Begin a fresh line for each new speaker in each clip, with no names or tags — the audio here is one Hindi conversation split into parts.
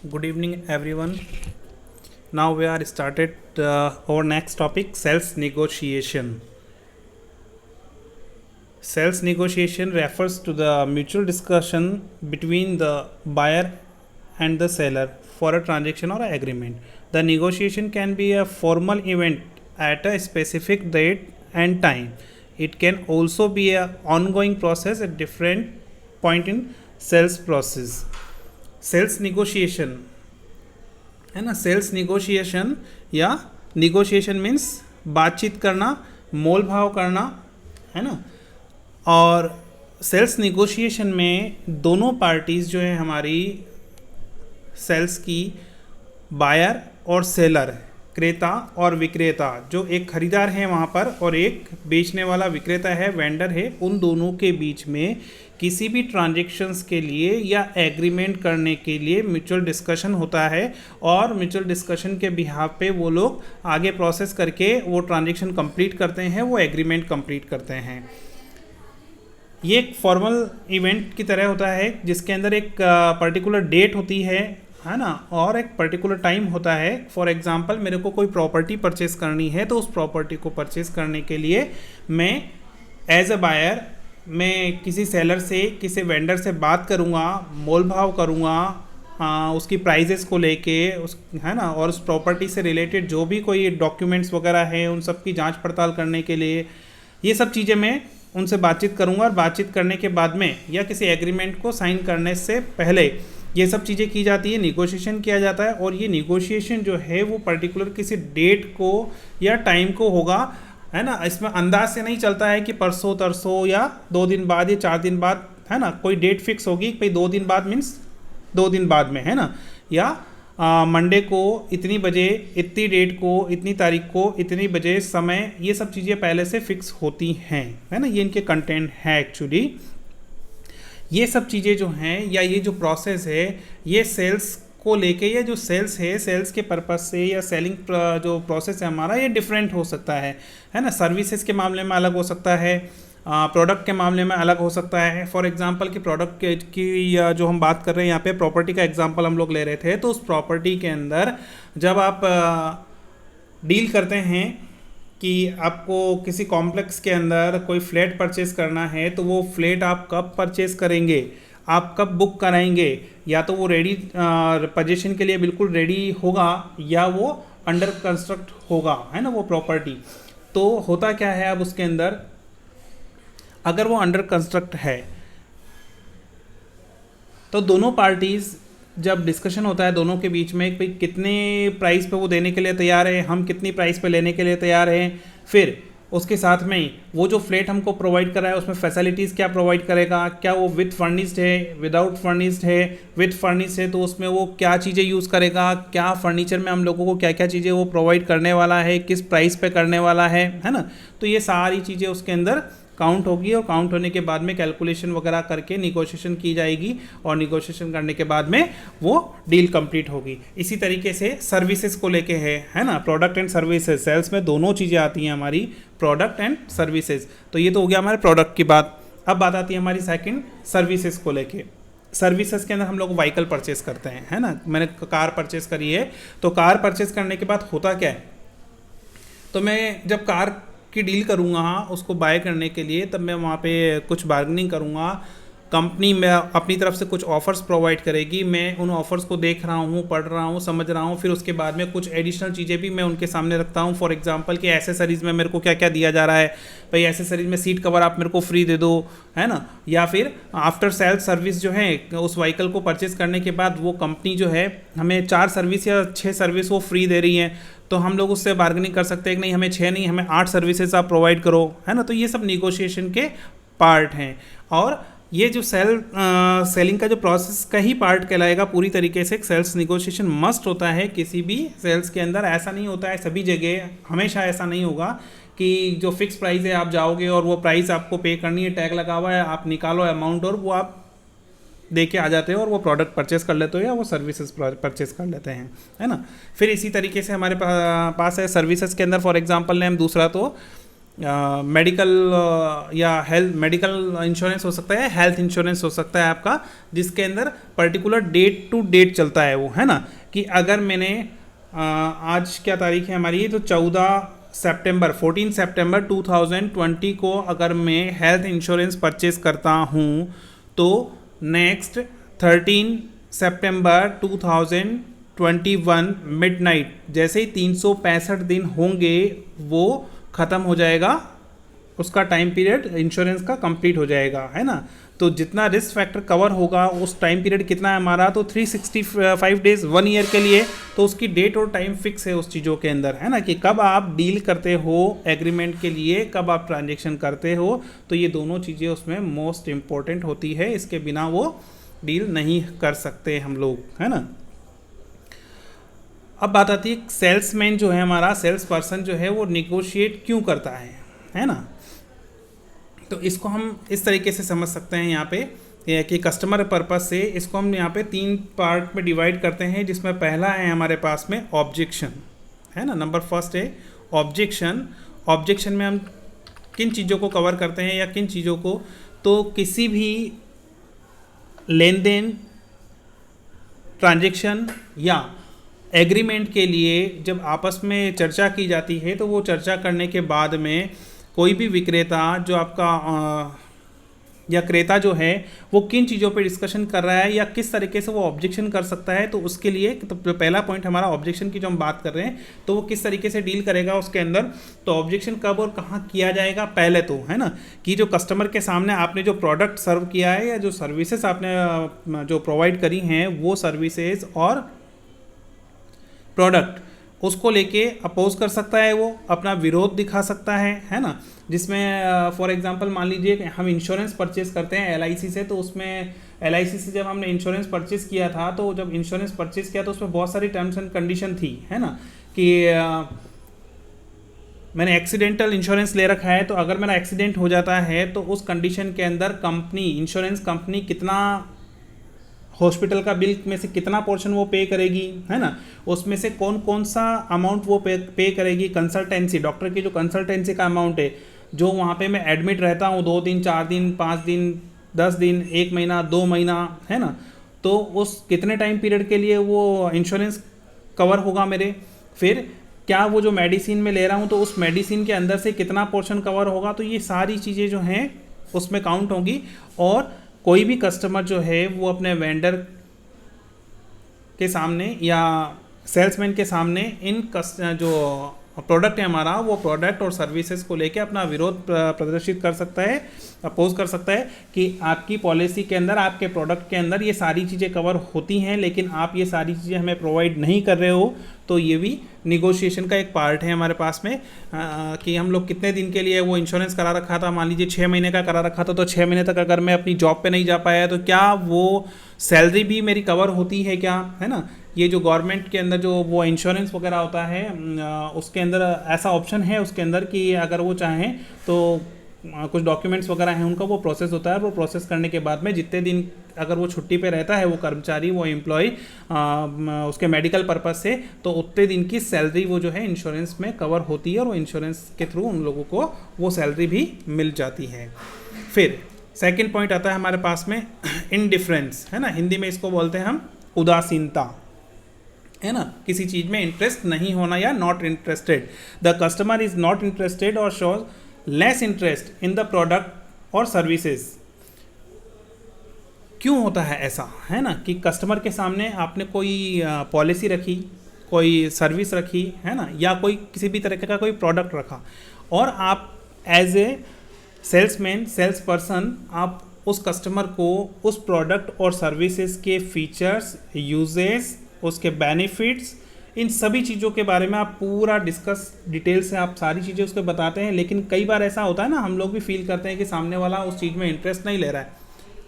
Good evening, everyone. Now we are started our next topic, sales negotiation. Sales negotiation refers to the mutual discussion between the buyer and the seller for a transaction or agreement. The negotiation can be a formal event at a specific date and time. It can also be an ongoing process at different point in sales process. Sales negotiation है ना. सेल्स निगोशिएशन या निगोशिएशन मीन्स बातचीत करना, मोल भाव करना, है ना. और सेल्स निगोशिएशन में दोनों पार्टीज़ जो है हमारी सेल्स की, बायर और सेलर, क्रेता और विक्रेता, जो एक खरीदार है वहाँ पर और एक बेचने वाला विक्रेता है, वेंडर है, उन दोनों के बीच में किसी भी ट्रांजेक्शन्स के लिए या एग्रीमेंट करने के लिए म्यूचुअल डिस्कशन होता है और म्यूचुअल डिस्कशन के बिहाफ पे वो लोग आगे प्रोसेस करके वो ट्रांजेक्शन कंप्लीट करते हैं, वो एग्रीमेंट कंप्लीट करते हैं. ये एक फॉर्मल इवेंट की तरह होता है जिसके अंदर एक पर्टिकुलर डेट होती है ना, और एक पर्टिकुलर टाइम होता है. फॉर एग्जांपल मेरे को कोई प्रॉपर्टी परचेस करनी है तो उस प्रॉपर्टी को परचेस करने के लिए मैं एज अ बायर मैं किसी सेलर से, किसी वेंडर से बात करूँगा, मोल भाव करूँगा उसकी प्राइजेस को लेके, उस है ना, और उस प्रॉपर्टी से रिलेटेड जो भी कोई डॉक्यूमेंट्स वगैरह हैं उन सब की जांच पड़ताल करने के लिए ये सब चीज़ें मैं उनसे बातचीत करूँगा. और बातचीत करने के बाद में या किसी एग्रीमेंट को साइन करने से पहले ये सब चीज़ें की जाती है, निगोशिएशन किया जाता है. और ये निगोशिएशन जो है वो पर्टिकुलर किसी डेट को या टाइम को होगा, है ना. इसमें अंदाज से नहीं चलता है कि परसों तरसों या 2 दिन बाद या 4 दिन बाद, है ना. कोई डेट फिक्स होगी भाई 2 दिन बाद मीन्स 2 दिन बाद में, है ना, या मंडे को इतनी बजे, इतनी डेट को, इतनी तारीख को, इतनी बजे, समय, ये सब चीज़ें पहले से फिक्स होती हैं, है ना. ये इनके कंटेंट है एक्चुअली. ये सब चीज़ें जो हैं या ये जो प्रोसेस है ये सेल्स को लेके, ये जो सेल्स है, सेल्स के पर्पस से या सेलिंग जो प्रोसेस है हमारा ये डिफरेंट हो सकता है ना. सर्विसेज के मामले में अलग हो सकता है, प्रोडक्ट के मामले में अलग हो सकता है. फॉर एग्जांपल कि प्रोडक्ट की या जो हम बात कर रहे हैं यहाँ पे प्रॉपर्टी का एग्जांपल हम लोग ले रहे थे, तो उस प्रॉपर्टी के अंदर जब आप डील करते हैं कि आपको किसी कॉम्प्लेक्स के अंदर कोई फ्लैट परचेज़ करना है तो वो फ्लैट आप कब परचेज़ करेंगे, आप कब बुक कराएंगे, या तो वो रेडी पोजीशन के लिए बिल्कुल रेडी होगा या वो अंडर कंस्ट्रक्ट होगा, है ना, वो प्रॉपर्टी. तो होता क्या है अब उसके अंदर, अगर वो अंडर कंस्ट्रक्ट है तो दोनों पार्टीज़ जब डिस्कशन होता है दोनों के बीच में, भाई कितने प्राइस पे वो देने के लिए तैयार है, हम कितनी प्राइस पे लेने के लिए तैयार हैं, फिर उसके साथ में वो जो फ्लैट हमको प्रोवाइड कर रहा है उसमें फैसिलिटीज़ क्या प्रोवाइड करेगा, क्या वो विद फर्निश्ड है, विदाउट फर्निश्ड है. विद फर्निश्ड है तो उसमें वो क्या चीज़ें यूज़ करेगा, क्या फर्नीचर में हम लोगों को क्या क्या चीज़ें वो प्रोवाइड करने वाला है, किस प्राइस पे करने वाला है ना. तो ये सारी चीज़ें उसके अंदर काउंट होगी और काउंट होने के बाद में कैलकुलेशन वगैरह करके निगोशिएशन की जाएगी और निगोशिएशन करने के बाद में वो डील कंप्लीट होगी. इसी तरीके से सर्विसेज को लेके है ना, प्रोडक्ट एंड सर्विसेज. सेल्स में दोनों चीज़ें आती हैं हमारी, प्रोडक्ट एंड सर्विसेज. तो ये तो हो गया हमारे प्रोडक्ट की बात. अब बात आती है हमारी सेकंड सर्विसेज को लेके. सर्विसेज के अंदर हम लोग व्हीकल परचेस करते हैं, है ना. मैंने कार परचेस करी है तो कार परचेस करने के बाद होता क्या है, तो मैं जब कार की डील करूँगा उसको बाय करने के लिए, तब मैं वहाँ पे कुछ बार्गेनिंग करूँगा. कंपनी में अपनी तरफ से कुछ ऑफ़र्स प्रोवाइड करेगी, मैं उन ऑफ़र्स को देख रहा हूँ, पढ़ रहा हूँ, समझ रहा हूँ. फिर उसके बाद में कुछ एडिशनल चीज़ें भी मैं उनके सामने रखता हूँ. फॉर एग्जांपल कि एसेसरीज़ में मेरे को क्या क्या दिया जा रहा है, भाई एसेसरीज़ में सीट कवर आप मेरे को फ्री दे दो, है ना. या फिर आफ्टर सेल सर्विस जो है, उस व्हीकल को परचेज़ करने के बाद वो कंपनी जो है हमें 4 सर्विस या 6 सर्विस वो फ्री दे रही है, तो हम लोग उससे बार्गेनिंग कर सकते हैं कि नहीं हमें 6 नहीं, हमें 8 सर्विसेज आप प्रोवाइड करो, है ना. तो ये सब निगोशिएशन के पार्ट हैं. और ये जो सेलिंग का जो प्रोसेस का ही पार्ट कहलाएगा पूरी तरीके से. सेल्स निगोशिएशन मस्ट होता है किसी भी सेल्स के अंदर. ऐसा नहीं होता है सभी जगह, हमेशा ऐसा नहीं होगा कि जो फिक्स प्राइस है आप जाओगे और वो प्राइस आपको पे करनी है, टैग लगा हुआ है, आप निकालो अमाउंट और वो आप दे के आ जाते हो और वो प्रोडक्ट परचेस कर लेते हो या वो सर्विसेज परचेस कर लेते हैं, है ना. फिर इसी तरीके से हमारे पास है सर्विसेज के अंदर. फॉर एग्जांपल ने हम दूसरा तो मेडिकल या हेल्थ मेडिकल इंश्योरेंस हो सकता है, हेल्थ इंश्योरेंस हो सकता है आपका, जिसके अंदर पर्टिकुलर डेट टू डेट चलता है वो, है ना, कि अगर मैंने आज क्या तारीख है हमारी, तो 14 सितंबर 2020 को अगर मैं हेल्थ इंश्योरेंस परचेज करता हूँ तो नेक्स्ट 13 सितंबर 2021 मिडनाइट जैसे ही 365 दिन होंगे वो ख़त्म हो जाएगा, उसका टाइम पीरियड इंश्योरेंस का कंप्लीट हो जाएगा, है ना। तो जितना रिस्क फैक्टर कवर होगा उस टाइम पीरियड कितना है हमारा, तो 365 डेज 1 ईयर के लिए, तो उसकी डेट और टाइम फिक्स है उस चीज़ों के अंदर, है ना, कि कब आप डील करते हो एग्रीमेंट के लिए, कब आप ट्रांजेक्शन करते हो, तो ये दोनों चीज़ें उसमें मोस्ट इम्पॉर्टेंट होती है, इसके बिना वो डील नहीं कर सकते हम लोग, है ना। अब बात आती है सेल्समैन जो है हमारा, सेल्स पर्सन जो है वो निगोशिएट क्यों करता है ना। तो इसको हम इस तरीके से समझ सकते हैं यहाँ पे कि कस्टमर पर्पस से इसको हम यहाँ पे 3 पार्ट में डिवाइड करते हैं, जिसमें पहला है हमारे पास में ऑब्जेक्शन, है ना, नंबर फर्स्ट है ऑब्जेक्शन। ऑब्जेक्शन में हम किन चीज़ों को कवर करते हैं या किन चीज़ों को, तो किसी भी लेन देन, ट्रांजेक्शन या एग्रीमेंट के लिए जब आपस में चर्चा की जाती है तो वो चर्चा करने के बाद में कोई भी विक्रेता जो आपका या क्रेता जो है वो किन चीज़ों पे डिस्कशन कर रहा है या किस तरीके से वो ऑब्जेक्शन कर सकता है, तो उसके लिए तो पहला पॉइंट हमारा ऑब्जेक्शन की जो हम बात कर रहे हैं तो वो किस तरीके से डील करेगा उसके अंदर। तो ऑब्जेक्शन कब और कहाँ किया जाएगा, पहले तो है ना कि जो कस्टमर के सामने आपने जो प्रोडक्ट सर्व किया है या जो सर्विसेज आपने जो प्रोवाइड करी हैं वो सर्विसेज और प्रोडक्ट उसको लेके अपोज कर सकता है, वो अपना विरोध दिखा सकता है ना। जिसमें फॉर एग्जांपल मान लीजिए हम इंश्योरेंस परचेज करते हैं एलआईसी से, तो उसमें एलआईसी से जब हमने इंश्योरेंस परचेज किया था तो जब इंश्योरेंस परचेज किया तो उसमें बहुत सारी टर्म्स एंड कंडीशन थी, है ना, कि मैंने एक्सीडेंटल इंश्योरेंस ले रखा है, तो अगर मेरा एक्सीडेंट हो जाता है तो उस कंडीशन के अंदर कंपनी, इंश्योरेंस कंपनी कितना हॉस्पिटल का बिल में से कितना पोर्शन वो पे करेगी, है ना, उसमें से कौन कौन सा अमाउंट वो पे करेगी, कंसल्टेंसी, डॉक्टर की जो कंसल्टेंसी का अमाउंट है, जो वहाँ पे मैं एडमिट रहता हूँ 2 दिन 4 दिन 5 दिन 10 दिन 1 महीना 2 महीना, है ना, तो उस कितने टाइम पीरियड के लिए वो इंश्योरेंस कवर होगा मेरे। फिर क्या वो जो मेडिसिन में ले रहा हूँ तो उस मेडिसिन के अंदर से कितना पोर्शन कवर होगा, तो ये सारी चीज़ें जो हैं उसमें काउंट होंगी। और कोई भी कस्टमर जो है वो अपने वेंडर के सामने या सेल्समैन के सामने इन जो प्रोडक्ट है हमारा वो प्रोडक्ट और सर्विसेज को लेके अपना विरोध प्रदर्शित कर सकता है, अपोज कर सकता है कि आपकी पॉलिसी के अंदर, आपके प्रोडक्ट के अंदर ये सारी चीज़ें कवर होती हैं लेकिन आप ये सारी चीज़ें हमें प्रोवाइड नहीं कर रहे हो। तो ये भी निगोशिएशन का एक पार्ट है हमारे पास में कि हम लोग कितने दिन के लिए वो इंश्योरेंस करा रखा था, मान लीजिए 6 महीने का करा रखा था, तो 6 महीने तक अगर मैं अपनी जॉब पे नहीं जा पाया तो क्या वो सैलरी भी मेरी कवर होती है क्या, है ना। ये जो गवर्नमेंट के अंदर जो वो इंश्योरेंस वगैरह होता है उसके अंदर ऐसा ऑप्शन है उसके अंदर कि अगर वो चाहें तो कुछ डॉक्यूमेंट्स वगैरह हैं उनका वो प्रोसेस होता है, वो प्रोसेस करने के बाद में जितने दिन अगर वो छुट्टी पे रहता है वो कर्मचारी, वो एम्प्लॉय उसके मेडिकल पर्पस से, तो उतने दिन की सैलरी वो जो है इंश्योरेंस में कवर होती है और वो इंश्योरेंस के थ्रू उन लोगों को वो सैलरी भी मिल जाती है। फिर सेकेंड पॉइंट आता है हमारे पास में इनडिफरेंस, है ना, हिंदी में इसको बोलते हैं हम उदासीनता, है ना, किसी चीज़ में इंटरेस्ट नहीं होना या not interested. The customer is not interested और shows less interest in the product और सर्विसेज। क्यों होता है ऐसा, है ना, कि कस्टमर के सामने आपने कोई पॉलिसी रखी, कोई सर्विस रखी, है ना, या कोई किसी भी तरह का कोई प्रोडक्ट रखा और आप as a salesman, sales person, आप उस कस्टमर को उस प्रोडक्ट और सर्विसेज के फीचर्स, यूजेस, उसके बेनिफिट्स, इन सभी चीज़ों के बारे में आप पूरा डिस्कस डिटेल से आप सारी चीज़ें उसको बताते हैं। लेकिन कई बार ऐसा होता है ना, हम लोग भी फील करते हैं कि सामने वाला उस चीज़ में इंटरेस्ट नहीं ले रहा है।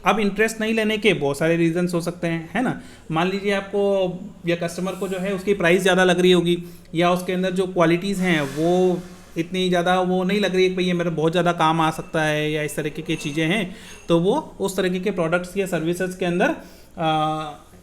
अब इंटरेस्ट नहीं लेने के बहुत सारे रीजंस हो सकते हैं, है ना। मान लीजिए आपको या कस्टमर को जो है उसकी प्राइस ज़्यादा लग रही होगी या उसके अंदर जो क्वालिटीज़ हैं वो इतनी ज़्यादा वो नहीं लग रही है कि भाई ये मेरा बहुत ज़्यादा काम आ सकता है या इस तरीके की चीज़ें हैं, तो वो उस तरीके के प्रोडक्ट्स या सर्विसेज के अंदर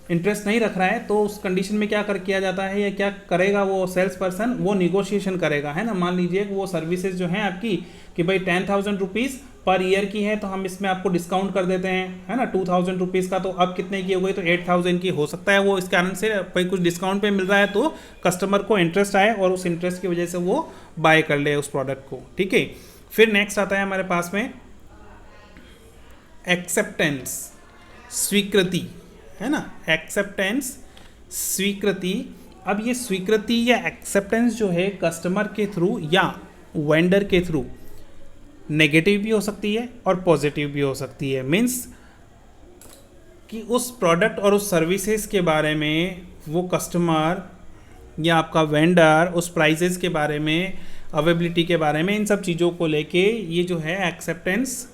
इंटरेस्ट नहीं रख रहा है, तो उस कंडीशन में क्या किया जाता है या क्या करेगा वो सेल्स पर्सन, वो निगोशिएशन करेगा, है ना। मान लीजिए कि वो सर्विसेज जो हैं आपकी कि भाई 10,000 रुपीज़ पर ईयर की है, तो हम इसमें आपको डिस्काउंट कर देते हैं, है ना, 2,000 रुपीज़ का, तो अब कितने की हो गई, तो 8,000 की हो सकता है। वो इस कारण से भाई कुछ डिस्काउंट पे मिल रहा है तो कस्टमर को इंटरेस्ट आए और उस इंटरेस्ट की वजह से वो बाय कर ले उस प्रोडक्ट को, ठीक है। फिर नेक्स्ट आता है हमारे पास में एक्सेप्टेंस, स्वीकृति, है ना, एक्सेप्टेंस, स्वीकृति। अब ये स्वीकृति या एक्सेप्टेंस जो है कस्टमर के थ्रू या वेंडर के थ्रू नेगेटिव भी हो सकती है और पॉजिटिव भी हो सकती है। मीन्स कि उस प्रोडक्ट और उस सर्विसेज के बारे में वो कस्टमर या आपका वेंडर उस प्राइसेस के बारे में, अवेलेबिलिटी के बारे में, इन सब चीज़ों को लेके ये जो है एक्सेप्टेंस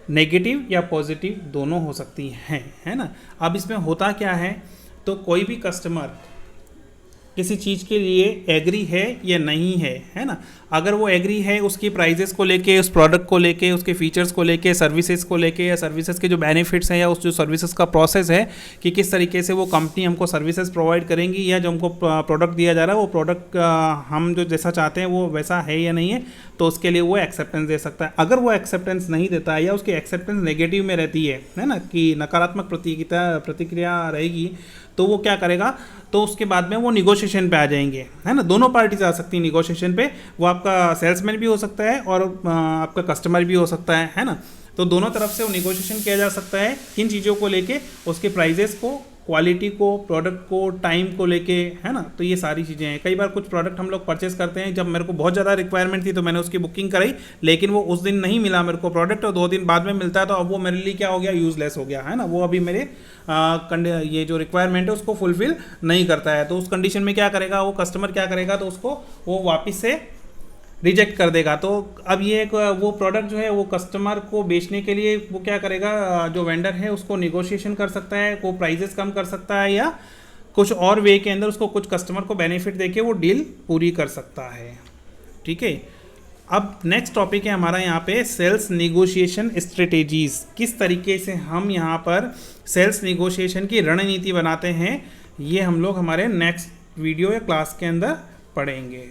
नेगेटिव या पॉजिटिव दोनों हो सकती हैं, है ना। अब इसमें होता क्या है, तो कोई भी कस्टमर किसी चीज़ के लिए एग्री है या नहीं है ना। अगर वो एग्री है उसकी प्राइजेस को लेके, उस प्रोडक्ट को लेके, उसके फीचर्स को लेके, सर्विसेज को लेके, या सर्विसेज के जो बेनिफिट्स हैं या उस जो सर्विसेज का प्रोसेस है कि किस तरीके से वो कंपनी हमको सर्विसेज प्रोवाइड करेंगी या जो हमको प्रोडक्ट दिया जा रहा है वो प्रोडक्ट हम जो जैसा चाहते हैं वो वैसा है या नहीं है, तो उसके लिए वो एक्सेप्टेंस दे सकता है। अगर वो एक्सेप्टेंस नहीं देता है या उसकी एक्सेप्टेंस नेगेटिव में रहती है ना, कि नकारात्मक प्रतिक्रिया रहेगी, तो वो क्या करेगा, तो उसके बाद में वो निगोशिएशन पे आ जाएंगे, है ना। दोनों पार्टीज आ सकती हैं निगोशिएशन पे, वो आपका सेल्समैन भी हो सकता है और आपका कस्टमर भी हो सकता है ना। तो दोनों तरफ से वो निगोशिएशन किया जा सकता है किन चीज़ों को लेके, उसके प्राइजेस को, क्वालिटी को, प्रोडक्ट को, टाइम को लेके, है ना। तो ये सारी चीज़ें हैं। कई बार कुछ प्रोडक्ट हम लोग परचेस करते हैं, जब मेरे को बहुत ज़्यादा रिक्वायरमेंट थी तो मैंने उसकी बुकिंग कराई, लेकिन वो उस दिन नहीं मिला मेरे को प्रोडक्ट और 2 दिन बाद में मिलता है, तो अब वो मेरे लिए क्या हो गया, यूज़लेस हो गया, है ना। वो अभी मेरे ये जो रिक्वायरमेंट है उसको फुलफिल नहीं करता है। तो उस कंडीशन में क्या करेगा वो कस्टमर, क्या करेगा, तो उसको वो वापस से रिजेक्ट कर देगा। तो अब ये एक वो प्रोडक्ट जो है वो कस्टमर को बेचने के लिए वो क्या करेगा, जो वेंडर है उसको निगोशिएशन कर सकता है, वो प्राइजेस कम कर सकता है या कुछ और वे के अंदर उसको कुछ कस्टमर को बेनिफिट देके वो डील पूरी कर सकता है, ठीक है। अब नेक्स्ट टॉपिक है हमारा यहाँ पे सेल्स निगोशिएशन स्ट्रेटेजीज। किस तरीके से हम यहाँ पर सेल्स निगोशिएशन की रणनीति बनाते हैं, ये हम लोग हमारे नेक्स्ट वीडियो या क्लास के अंदर पढ़ेंगे।